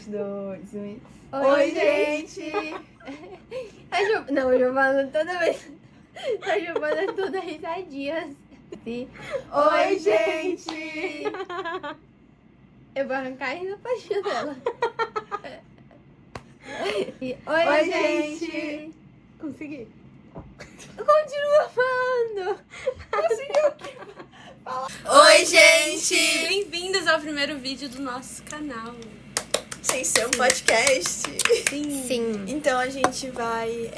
2, 1. Oi, gente! Não, a Giovana toda vez. A Giovana toda risadinha. Oi, gente! Eu vou arrancar aí na paixão dela. Oi, gente! Consegui. Continua falando. Oi, gente! Bem-vindos ao primeiro vídeo do nosso canal. Sem ser um podcast. Sim. Então a gente vai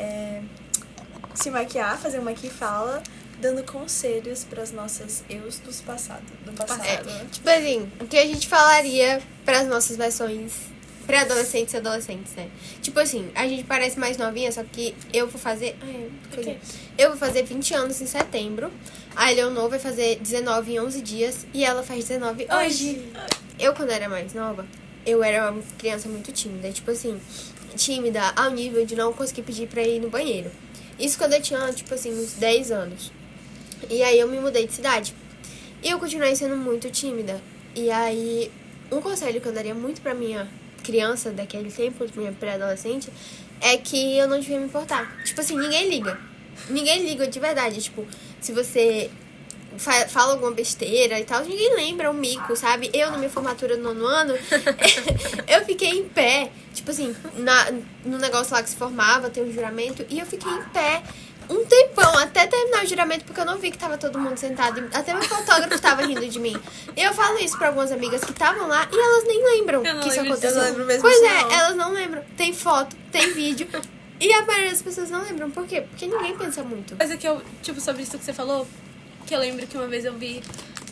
se maquiar, fazer uma aqui fala, dando conselhos para as nossas eus do passado. Tipo assim, o que a gente falaria para as nossas versões pré-adolescentes e adolescentes, né? Tipo assim, a gente parece mais novinha, só que eu vou fazer... Eu vou fazer 20 anos em setembro. A Eleonor vai fazer 19 em 11 dias. E ela faz 19 hoje. Eu, quando era mais nova, eu era uma criança muito tímida. Tipo assim, tímida ao nível de não conseguir pedir pra ir no banheiro. Isso quando eu tinha, tipo assim, uns 10 anos. E aí eu me mudei de cidade. E eu continuei sendo muito tímida. E aí, um conselho que eu daria muito pra minha criança daquele tempo, minha pré-adolescente, é que eu não devia me importar. Tipo assim, ninguém liga. Ninguém liga de verdade. Tipo, se você fala alguma besteira e tal, ninguém lembra o mico, sabe? Eu, na minha formatura do 9º ano, eu fiquei em pé. Tipo assim, no negócio lá que se formava, tem um juramento, e eu fiquei em pé um tempão, até terminar o juramento, porque eu não vi que tava todo mundo sentado. Até meu fotógrafo tava rindo de mim. E eu falo isso pra algumas amigas que estavam lá e elas nem lembram que isso aconteceu. Eu não lembro mesmo. Pois é, não. elas não lembram. Tem foto, tem vídeo. E a maioria das pessoas não lembram. Por quê? Porque ninguém pensa muito. Coisa que eu, tipo, sobre isso que você falou, que eu lembro que uma vez eu vi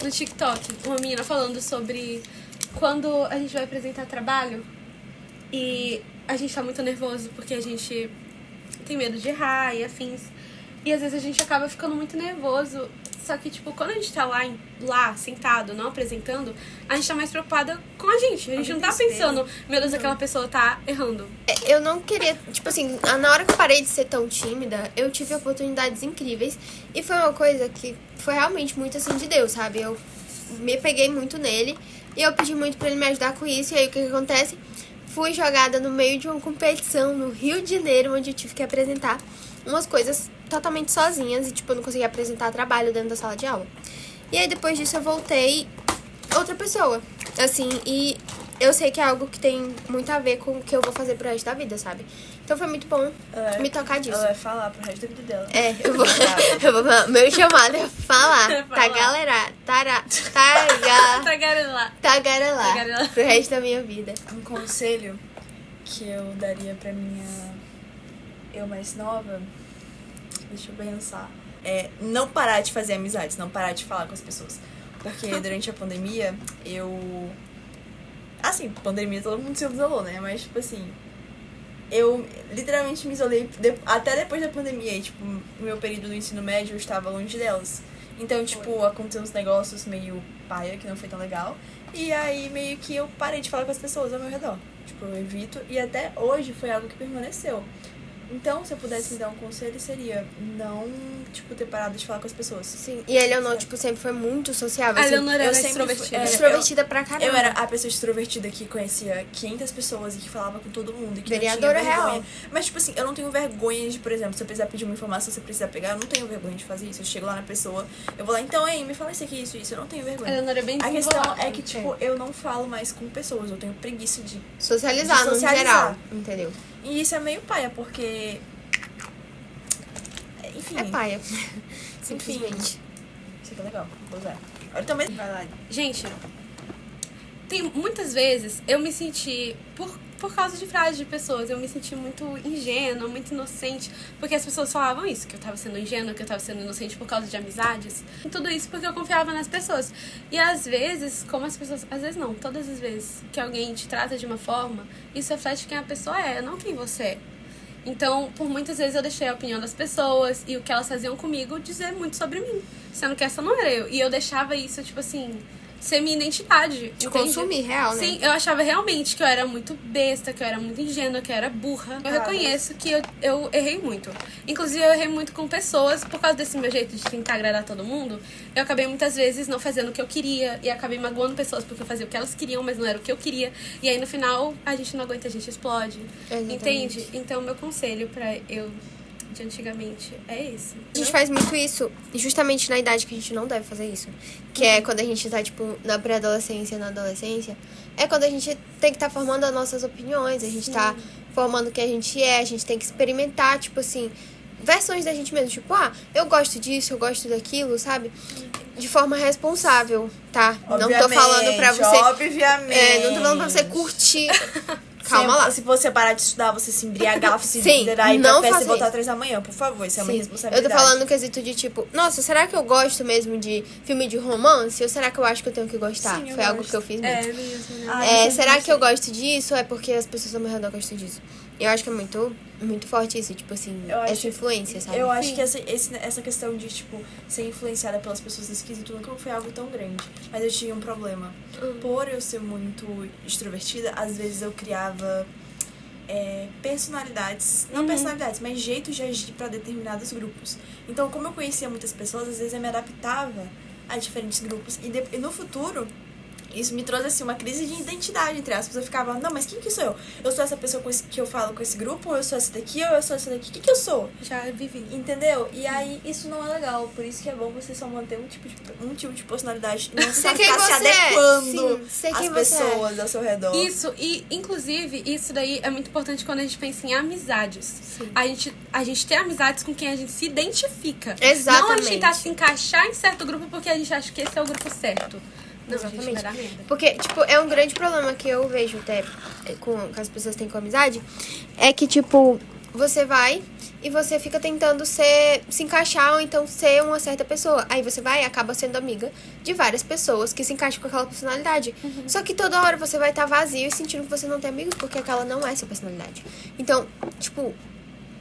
no TikTok uma menina falando sobre quando a gente vai apresentar trabalho e a gente tá muito nervoso porque a gente tem medo de errar e afins. E às vezes a gente acaba ficando muito nervoso. Só que, tipo, quando a gente tá lá sentado, não apresentando, a gente tá mais preocupada com a gente. A gente não tá pensando, meu Deus, aquela pessoa tá errando. Eu não queria, tipo assim, na hora que eu parei de ser tão tímida, eu tive oportunidades incríveis. E foi uma coisa que foi realmente muito assim de Deus, sabe? Eu me peguei muito nele e eu pedi muito pra ele me ajudar com isso. E aí o que acontece? Fui jogada no meio de uma competição no Rio de Janeiro, onde eu tive que apresentar umas coisas totalmente sozinhas e, tipo, eu não conseguia apresentar trabalho dentro da sala de aula. E aí, depois disso, eu voltei outra pessoa, assim, e eu sei que é algo que tem muito a ver com o que eu vou fazer pro resto da vida, sabe? Então foi muito bom me tocar disso. Ela vai falar pro resto da vida dela. Eu vou falar, meu chamado é falar, tagarelar, tagarelar pro resto da minha vida. Um conselho que eu daria pra minha eu mais nova, deixa eu pensar, é não parar de fazer amizades, não parar de falar com as pessoas. Porque durante a pandemia, assim, pandemia todo mundo se isolou, né? Mas, tipo assim, eu literalmente me isolei até depois da pandemia. E, tipo, no meu período do ensino médio, eu estava longe delas. Então, tipo, aconteceu uns negócios meio paia, que não foi tão legal. E aí, meio que eu parei de falar com as pessoas ao meu redor. Tipo, eu evito. E até hoje foi algo que permaneceu. Então, se eu pudesse me dar um conselho, seria não, tipo, ter parado de falar com as pessoas. Sim, e a Eleonor, tipo, sempre foi muito sociável. A Assim, Eleonor era extrovertida. Extrovertida pra caramba. Eu era a pessoa extrovertida que conhecia 500 pessoas e que falava com todo mundo. E que Vereadora não tinha vergonha. real. Mas, tipo assim, eu não tenho vergonha de, por exemplo, se eu precisar pedir uma informação, se eu precisar pegar, eu não tenho vergonha de fazer isso. Eu chego lá na pessoa, eu vou lá, então, ei, me fala isso aqui, isso. Eu não tenho A vergonha. Eleonor é bem A questão desenvolta. é que, tipo, eu não falo mais com pessoas. Eu tenho preguiça de Socializar, de no socializar. geral, entendeu? E isso é meio paia, porque... Enfim. É paia. Simplesmente. Isso aqui é legal, vou usar. Olha também. Vai lá. Gente, tem muitas vezes eu me senti, por causa de frases de pessoas, eu me senti muito ingênua, muito inocente, porque as pessoas falavam isso, que eu tava sendo ingênua, que eu tava sendo inocente por causa de amizades. E tudo isso porque eu confiava nas pessoas. E às vezes, como as pessoas... Às vezes não, todas as vezes que alguém te trata de uma forma, isso reflete quem a pessoa é, não quem você é. Então, por muitas vezes eu deixei a opinião das pessoas e o que elas faziam comigo dizer muito sobre mim, sendo que essa não era eu. E eu deixava isso, tipo assim, ser minha identidade. De entende? consumir, real, né? Sim, eu achava realmente que eu era muito besta, que eu era muito ingênua, que eu era burra. Eu reconheço que eu errei muito. Inclusive, eu errei muito com pessoas. Por causa desse meu jeito de tentar agradar todo mundo, eu acabei muitas vezes não fazendo o que eu queria. E acabei magoando pessoas porque eu fazia o que elas queriam, mas não era o que eu queria. E aí, no final, a gente não aguenta, a gente explode. Exatamente. Entende? Então, meu conselho pra eu de antigamente é esse. A gente faz muito isso justamente na idade que a gente não deve fazer isso. Que é quando a gente tá, tipo, na pré-adolescência, na adolescência. É quando a gente tem que estar formando as nossas opiniões, a gente tá formando o que a gente tem que experimentar, tipo assim, versões da gente mesmo. Tipo, eu gosto disso, eu gosto daquilo, sabe? De forma responsável, tá? Não tô falando pra você... Obviamente. Não tô falando pra você curtir... Calma lá. Se você parar de estudar, você se embriagar, se Sim, liderar e não pra festa faça e voltar isso. às 3 da manhã, por favor. Isso é uma Sim. responsabilidade. Eu tô falando no quesito de tipo, nossa, será que eu gosto mesmo de filme de romance? Ou será que eu acho que eu tenho que gostar? Sim, eu Foi algo gosto. que eu fiz mesmo. Mesmo, né? Será que eu gosto disso? Ou é porque as pessoas ao meu redor gostam disso? Eu acho que é muito, muito forte isso, tipo assim, Eu acho- essa influência, sabe? Eu acho que essa questão de, tipo, ser influenciada pelas pessoas nesse quesito nunca foi algo tão grande. Mas eu tinha um problema. Por eu ser muito extrovertida, às vezes eu criava personalidades. Não personalidades, mas jeitos de agir pra determinados grupos. Então, como eu conhecia muitas pessoas, às vezes eu me adaptava a diferentes grupos. E no futuro... Isso me trouxe, assim, uma crise de identidade, entre aspas. Eu ficava, não, mas quem que sou eu? Eu sou essa pessoa que eu falo com esse grupo? Ou eu sou essa daqui? Ou eu sou essa daqui? O que eu sou? Já vivi. Entendeu? E aí, isso não é legal. Por isso que é bom você só manter um tipo de personalidade e não Ser só quem ficar se você é. adequando Sim, ser às quem você é. pessoas ao seu redor. Isso, e inclusive, isso daí é muito importante quando a gente pensa em amizades. Sim. A gente tem amizades com quem a gente se identifica. Exatamente. Não a gente tentar se encaixar em certo grupo porque a gente acha que esse é o grupo certo. Não, Exatamente. a gente vai dar merda. Porque, tipo, é um grande problema que eu vejo até com que as pessoas têm com amizade. É que, tipo, você vai e você fica tentando se encaixar ou então ser uma certa pessoa. Aí você vai e acaba sendo amiga de várias pessoas que se encaixam com aquela personalidade. Só que toda hora você vai estar vazio e sentindo que você não tem amigos porque aquela não é sua personalidade. Então, tipo...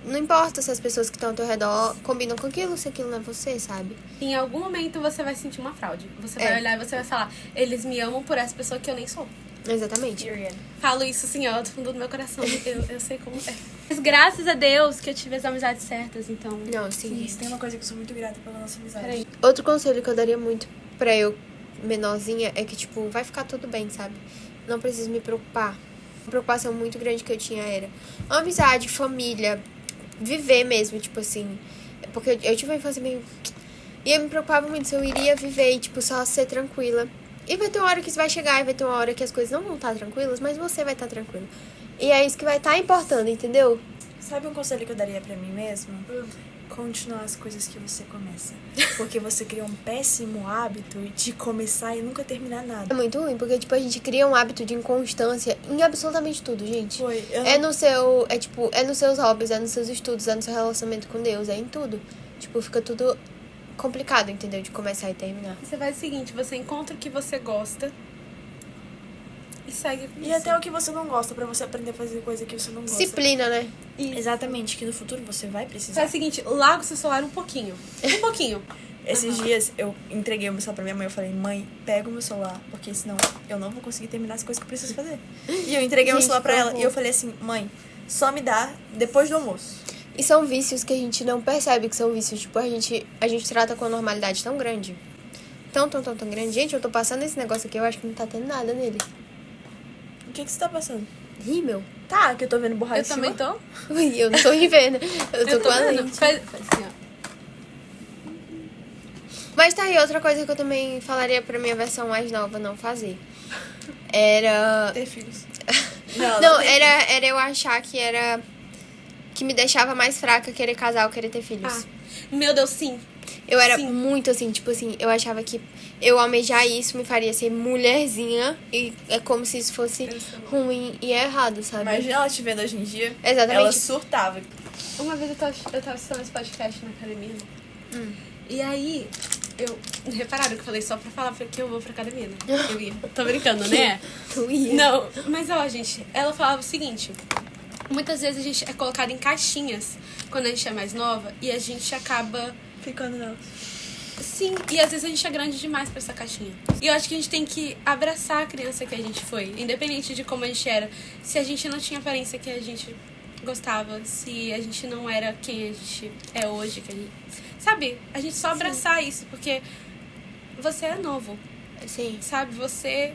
Não importa se as pessoas que estão ao teu redor combinam com aquilo, se aquilo não é você, sabe? Em algum momento você vai sentir uma fraude. Você vai olhar e você vai falar, eles me amam por essa pessoa que eu nem sou. Exatamente. Falo isso assim, ó, do fundo do meu coração. Eu sei como é. Mas graças a Deus que eu tive as amizades certas, então... Não, sim. Isso, tem uma coisa que eu sou muito grata pela nossa amizade. Peraí. Outro conselho que eu daria muito pra eu, menorzinha, é que, tipo, vai ficar tudo bem, sabe? Não preciso me preocupar. Uma preocupação muito grande que eu tinha era amizade, família, viver mesmo, tipo assim. Porque eu tive uma infância meio... E eu me preocupava muito se eu iria viver e, tipo, só ser tranquila. E vai ter uma hora que isso vai chegar e vai ter uma hora que as coisas não vão estar tranquilas, mas você vai estar tranquilo. E é isso que vai estar importando, entendeu? Sabe um conselho que eu daria pra mim mesma? Continuar as coisas que você começa. Porque você cria um péssimo hábito de começar e nunca terminar nada. É muito ruim, porque, tipo, a gente cria um hábito de inconstância em absolutamente tudo, gente. Foi. É nos seus hobbies, é nos seus estudos, é no seu relacionamento com Deus, é em tudo. Tipo, fica tudo complicado, entendeu? De começar e terminar. Você faz o seguinte, você encontra o que você gosta e segue com E isso. até o que você não gosta, pra você aprender a fazer coisa que você não gosta. Disciplina, né? Exatamente, que no futuro você vai precisar. Faz o seguinte, larga o seu celular um pouquinho. Um pouquinho. Esses dias eu entreguei o meu celular pra minha mãe. Eu falei, mãe, pega o meu celular, porque senão eu não vou conseguir terminar as coisas que eu preciso fazer. E eu entreguei meu Gente, celular pra por ela. favor. E eu falei assim, mãe, só me dá depois do almoço. E são vícios que a gente não percebe que são vícios. Tipo, a gente trata com uma normalidade tão grande. Tão grande. Gente, eu tô passando esse negócio aqui, eu acho que não tá tendo nada nele. O que você tá passando? Rímel? Tá, que eu tô vendo borracha Eu também tô. Ui, eu não tô vendo. Eu tô com a vendo. lente. Faz assim, ó. Mas tá aí, outra coisa que eu também falaria pra minha versão mais nova não fazer. Era... Ter filhos. Não, era eu achar que era... Que me deixava mais fraca querer casar ou querer ter filhos. Ah, meu Deus, sim. Eu era Sim. muito assim, tipo assim, eu achava que eu almejar isso me faria ser mulherzinha e é como se isso fosse ruim e errado, sabe? Imagina ela te vendo hoje em dia. Exatamente. Ela surtava. Uma vez eu tava assistindo esse podcast na academia. E aí, repararam que eu falei só pra falar que eu vou pra academia, né? Eu ia. Tô brincando, né? Tu ia. Não, mas ó, gente, ela falava o seguinte. Muitas vezes a gente é colocado em caixinhas quando a gente é mais nova e a gente acaba... Ficando nela. Sim, e às vezes a gente é grande demais pra essa caixinha. E eu acho que a gente tem que abraçar a criança que a gente foi, independente de como a gente era. Se a gente não tinha a aparência que a gente gostava, se a gente não era quem a gente é hoje, que a gente... Sabe? A gente só abraçar isso, porque você é novo, Sim. sabe? Você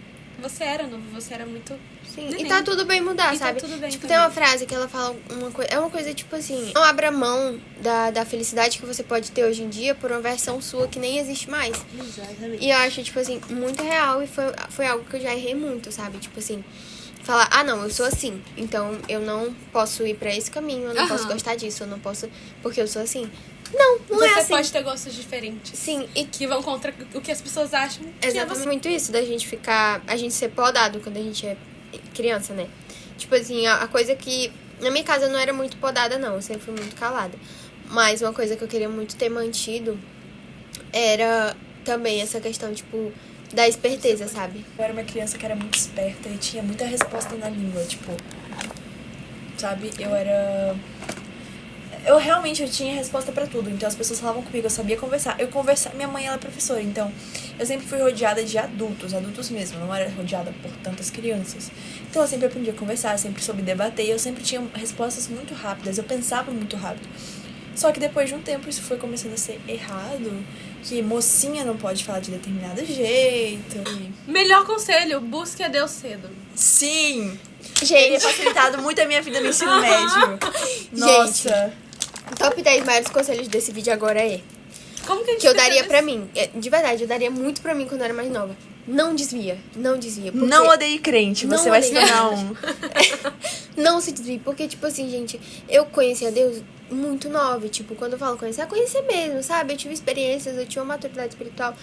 era novo, você era muito... Sim, Neném. e tá tudo bem mudar, E tá sabe? tudo bem tipo, também. tem uma frase que ela fala uma coisa. É uma coisa tipo assim: não abra mão da felicidade que você pode ter hoje em dia por uma versão sua que nem existe mais. Exatamente. E eu acho, tipo assim, muito real e foi algo que eu já errei muito, sabe? Tipo assim, falar, ah, não, eu sou assim, então eu não posso ir pra esse caminho, eu não posso gostar disso, eu não posso, porque eu sou assim. Não Você é assim. pode ter gostos diferentes. Sim, e Que vão contra o que as pessoas acham que é exatamente você. muito isso, da gente a gente ser podado quando a gente é criança, né? Tipo assim, a coisa que... Na minha casa eu não era muito podada, não. Eu sempre fui muito calada. Mas uma coisa que eu queria muito ter mantido era também essa questão, tipo, da esperteza, sabe? Eu era uma criança que era muito esperta e tinha muita resposta na língua, tipo... Sabe? Eu realmente tinha resposta pra tudo, então as pessoas falavam comigo, eu sabia conversar. Minha mãe, ela é professora, então eu sempre fui rodeada de adultos mesmo, não era rodeada por tantas crianças. Então eu sempre aprendi a conversar, eu sempre soube debater, eu sempre tinha respostas muito rápidas, eu pensava muito rápido. Só que depois de um tempo isso foi começando a ser errado, que mocinha não pode falar de determinado jeito. Melhor conselho, busque a Deus cedo. Sim! Teria Gente, facilitado muito a minha vida no ensino médio. Nossa! top 10 maiores conselhos desse vídeo agora é... Como que a gente Que eu esqueceu daria desse- pra mim. De verdade, eu daria muito pra mim quando eu era mais nova. Não desvia. Porque Não odeie crente, Não você vai se odeie tornar um. não se desvie. Porque, tipo assim, gente, eu conheci a Deus muito nova. Tipo, quando eu falo conhecer mesmo, sabe? Eu tive experiências, eu tinha uma maturidade espiritual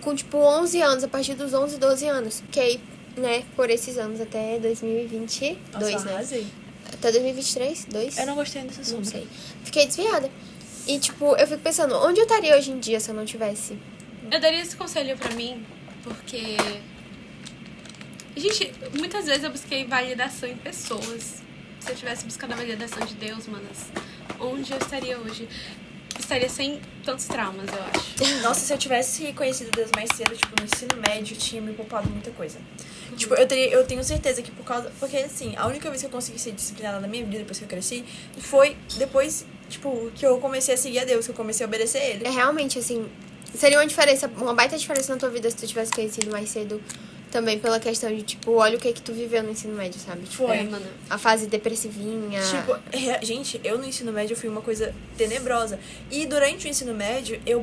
com, tipo, 11 anos, a partir dos 11, 12 anos. Que aí, né, por esses anos até 2022, Nossa, né? arrasei. Até 2023, 2? Eu não gostei dessa Não sombra. sei. Fiquei desviada. E, tipo, eu fico pensando, onde eu estaria hoje em dia se eu não tivesse? Eu daria esse conselho pra mim, porque... Gente, muitas vezes eu busquei validação em pessoas. Se eu tivesse buscado a validação de Deus, manas, onde eu estaria hoje? Estaria sem tantos traumas, eu acho. Nossa, se eu tivesse conhecido Deus mais cedo, tipo, no ensino médio, tinha me poupado muita coisa. Tipo, eu tenho certeza que porque, assim, a única vez que eu consegui ser disciplinada na minha vida, depois que eu cresci, foi depois, tipo, que eu comecei a seguir a Deus, que eu comecei a obedecer a Ele. É realmente, assim, seria uma baita diferença na tua vida se tu tivesse conhecido mais cedo. Também pela questão de, tipo, olha o que tu viveu no ensino médio, sabe? Tipo, Foi. Mano. a fase depressivinha. Tipo, gente, eu no ensino médio fui uma coisa tenebrosa. E durante o ensino médio, eu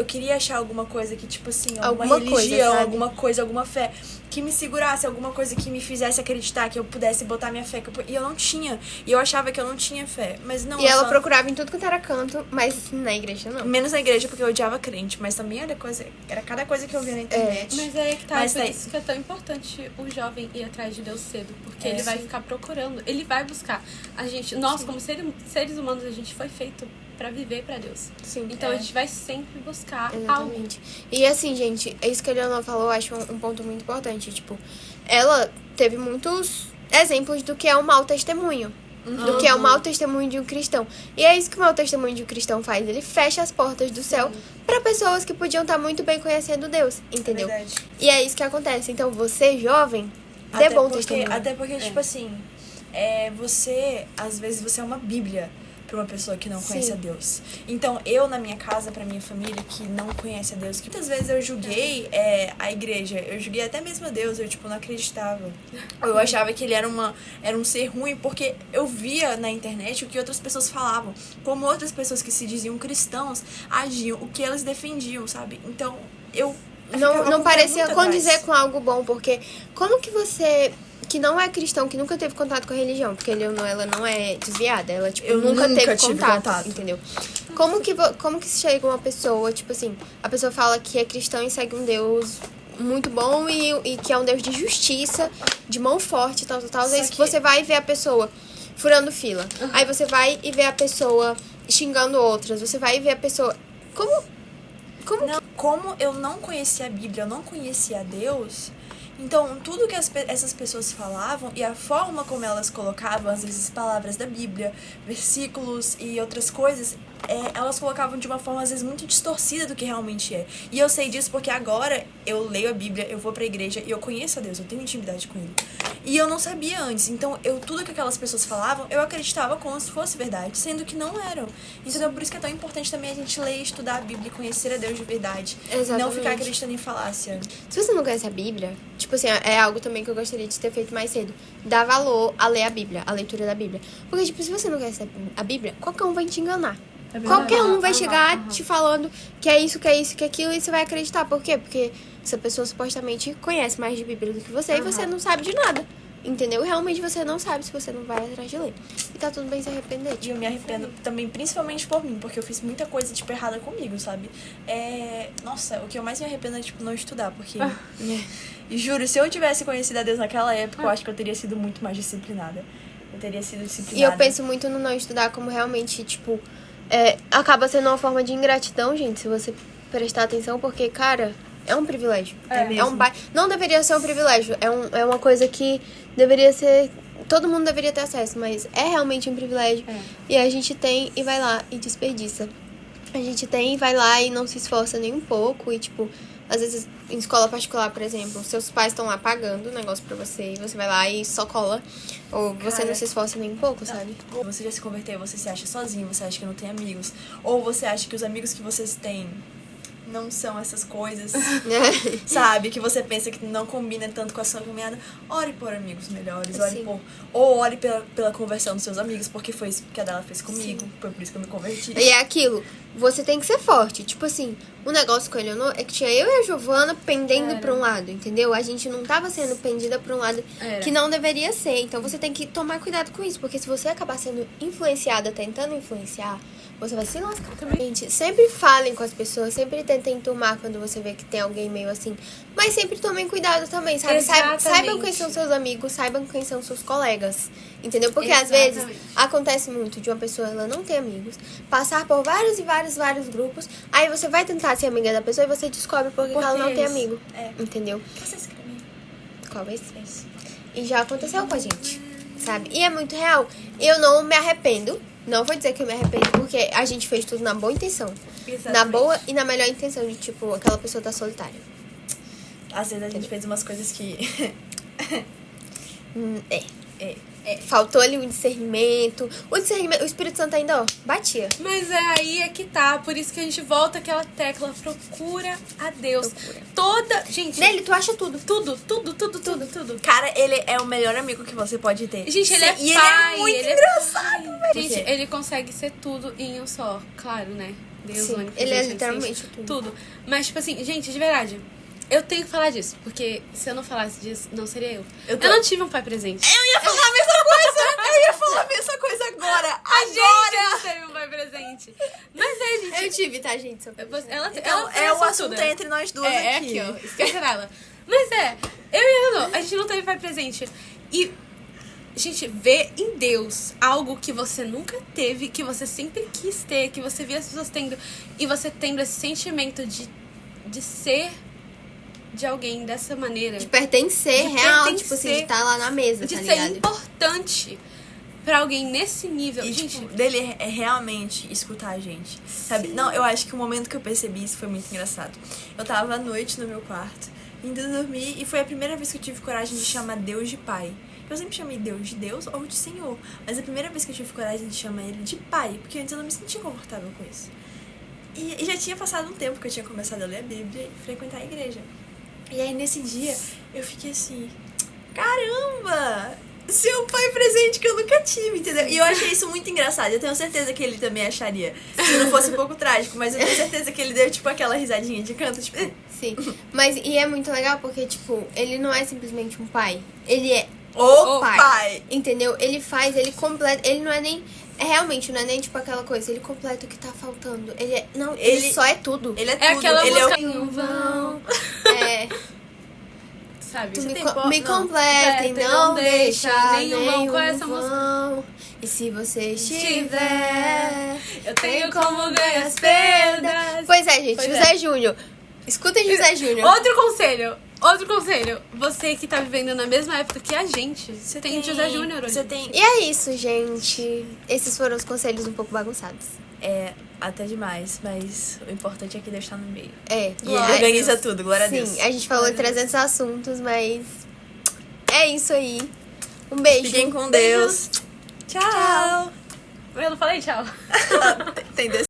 queria achar alguma coisa que, tipo assim, alguma Alguma coisa, religião, sabe? alguma coisa, alguma fé que me segurasse, alguma coisa que me fizesse acreditar, que eu pudesse botar minha fé. E eu não tinha. E eu achava que eu não tinha fé. Mas não, E ela só... procurava em tudo quanto era canto, mas na igreja não. Menos na igreja, porque eu odiava crente. Mas também era cada coisa que eu via na internet. Mas aí que tá, Mas por tem- isso que é tão importante o jovem ir atrás de Deus cedo. Porque É, ele vai sim. ficar procurando, ele vai buscar. Nós, como seres humanos, a gente foi feito pra viver pra Deus. Sim. Então a gente vai sempre buscar algo. Exatamente. E assim, gente, é isso que a Leonor falou, eu acho um ponto muito importante. Tipo, ela teve muitos exemplos do que é um mau testemunho. Do que é o mau testemunho de um cristão. E é isso que o mau testemunho de um cristão faz. Ele fecha as portas do céu pra pessoas que podiam estar muito bem conhecendo Deus. Entendeu? Verdade. E é isso que acontece. Então, você, jovem, dê bom testemunho. Até porque, tipo assim, às vezes você é uma bíblia pra uma pessoa que não conhece Sim. a Deus. Então, eu, na minha casa, pra minha família, que não conhece a Deus, que muitas vezes eu julguei a igreja, eu julguei até mesmo a Deus, eu, tipo, não acreditava. Eu achava que ele era um ser ruim, porque eu via na internet o que outras pessoas falavam, como outras pessoas que se diziam cristãos agiam, o que elas defendiam, sabe? Então, eu Não parecia muito condizer atrás. com algo bom, porque como que você, que não é cristão, que nunca teve contato com a religião, porque ela não é desviada, ela, tipo, Eu nunca nunca teve tive contato. entendeu? Como que chega uma pessoa, tipo assim, a pessoa fala que é cristã e segue um Deus muito bom e que é um Deus de justiça, de mão forte, tal, Só é isso que que- você vai ver a pessoa furando fila. Aí você vai e vê a pessoa xingando outras, você vai e vê a pessoa... Não, como eu não conhecia a Bíblia, eu não conhecia Deus, então tudo que essas pessoas falavam e a forma como elas colocavam, às vezes, palavras da Bíblia, versículos e outras coisas, elas colocavam de uma forma, às vezes, muito distorcida do que realmente é. E eu sei disso porque agora eu leio a Bíblia, eu vou pra igreja e eu conheço a Deus, eu tenho intimidade com Ele. E eu não sabia antes. Então, tudo que aquelas pessoas falavam, eu acreditava como se fosse verdade, sendo que não eram. Entendeu? Por isso que é tão importante também a gente ler, estudar a Bíblia e conhecer a Deus de verdade. Exatamente. Não ficar acreditando em falácia. Se você não conhece a Bíblia, tipo assim, é algo também que eu gostaria de ter feito mais cedo. Dar valor a ler a Bíblia, a leitura da Bíblia. Porque, tipo, se você não conhece a Bíblia, qualquer um vai te enganar. Qualquer um vai chegar te falando que é isso, que é isso, que é aquilo, e você vai acreditar. Por quê? Porque essa pessoa supostamente conhece mais de Bíblia do que você e você não sabe de nada. Entendeu? Realmente você não sabe se você não vai atrás de ler. E tá tudo bem se arrepender. E eu me arrependo também, principalmente por mim, porque eu fiz muita coisa, tipo, errada comigo, sabe? Nossa, o que eu mais me arrependo é, tipo, não estudar, porque... E juro, se eu tivesse conhecido a Deus naquela época, eu acho que eu teria sido muito mais disciplinada. Eu teria sido disciplinada. E eu penso muito no não estudar como realmente, tipo... acaba sendo uma forma de ingratidão, gente, se você prestar atenção, porque, cara... É um privilégio. Não deveria ser um privilégio. É uma coisa que deveria ser... Todo mundo deveria ter acesso, mas é realmente um privilégio. E a gente tem e vai lá e desperdiça. A gente tem e vai lá e não se esforça nem um pouco. E, tipo, às vezes em escola particular, por exemplo, seus pais estão lá pagando o negócio pra você. E você vai lá e só cola. Ou você não se esforça nem um pouco, sabe? Você já se converteu, você se acha sozinho, você acha que não tem amigos. Ou você acha que os amigos que vocês têm... não são essas coisas, sabe? Que você pensa que não combina tanto com a sua caminhada. Ore por amigos melhores, ore pela conversão dos seus amigos, porque foi isso que a Dela fez comigo, foi por isso que eu me converti. E é aquilo, você tem que ser forte. Tipo assim, o negócio com a Eleonor é que tinha eu e a Giovana pendendo pra um lado, entendeu? A gente não tava sendo pendida pra um lado que não deveria ser. Então você tem que tomar cuidado com isso, porque se você acabar sendo influenciada, tentando influenciar, você vai se lascar também. Gente, sempre falem com as pessoas, sempre tentem tomar quando você vê que tem alguém meio assim. Mas sempre tomem cuidado também, sabe? Saibam quem são seus amigos, saibam quem são seus colegas. Entendeu? Porque às vezes acontece muito de uma pessoa, ela não ter amigos, passar por vários grupos, aí você vai tentar ser amiga da pessoa e você descobre porque ela não tem amigo. Entendeu? Você escreveu? Qual é esse? E já aconteceu com a gente, sabe? E é muito real. Eu não me arrependo. Não vou dizer que eu me arrependo, porque a gente fez tudo na boa intenção. Exatamente. Na boa e na melhor intenção de, tipo, aquela pessoa tá solitária. Às vezes a gente fez umas coisas que... Faltou ali o discernimento. O Espírito Santo ainda, ó, batia. Mas aí é que tá. Por isso que a gente volta àquela tecla. Procura a Deus. Gente... Nele, tu acha tudo. Tudo. Cara, ele é o melhor amigo que você pode ter. Gente, ele é pai. E ele é muito engraçado, velho. Gente, ele consegue ser tudo em um só. Claro, né? Deus, Sim, ele é literalmente tudo. Mas, tipo assim, gente, de verdade... Eu tenho que falar disso, porque se eu não falasse disso, não seria eu. Eu não tive um pai presente. Eu ia falar a mesma coisa! agora! A gente não teve um pai presente. Mas gente... Eu tive, tá, gente? Ela o assunto entre nós duas aqui. É aqui, ó. Esquece dela. Mas eu e a Ana, a gente não teve pai presente. E... Gente, ver em Deus algo que você nunca teve, que você sempre quis ter, que você via as pessoas tendo, e você tendo esse sentimento de ser de alguém dessa maneira. De pertencer, tipo assim, de estar lá na mesa, de tá ser ligado? importante pra alguém nesse nível. E, gente, tipo, dele é realmente escutar a gente, sabe? Não, eu acho que o momento que eu percebi isso foi muito engraçado. Eu tava à noite no meu quarto, indo dormir, e foi a primeira vez que eu tive coragem de chamar Deus de pai. Eu sempre chamei Deus de Deus ou de Senhor, mas a primeira vez que eu tive coragem de chamar ele de pai, porque antes eu não me sentia confortável com isso. E já tinha passado um tempo que eu tinha começado a ler a Bíblia e frequentar a igreja. E aí, nesse dia, eu fiquei assim, caramba, seu pai presente que eu nunca tive, entendeu? E eu achei isso muito engraçado. Eu tenho certeza que ele também acharia, se não fosse um pouco trágico, mas eu tenho certeza que ele deu, tipo, aquela risadinha de canto, tipo... Sim, mas e é muito legal porque, tipo, ele não é simplesmente um pai, ele é o pai. Entendeu? Ele faz, ele completa, ele não é nem... Realmente, não é nem tipo aquela coisa, ele completa o que tá faltando. Ele só é tudo. Ele é tudo. Aquela ele música... é o vão. Sabe? Tu me completa e não deixa nenhum vão. Qual é essa música? E se você estiver, eu tenho como ganhar as perdas. Pois é, gente, José Júnior. Escutem José Júnior. Outro conselho, você que tá vivendo na mesma época que a gente, tem José Júnior hoje. E é isso, gente. Esses foram os conselhos um pouco bagunçados. é até demais, mas o importante é que Deus tá no meio. É. E ele organiza tudo, glória a Deus. Sim, a gente falou de 300 assuntos, mas é isso aí. Um beijo. Fiquem com Deus. Tchau. Eu não falei tchau. Tem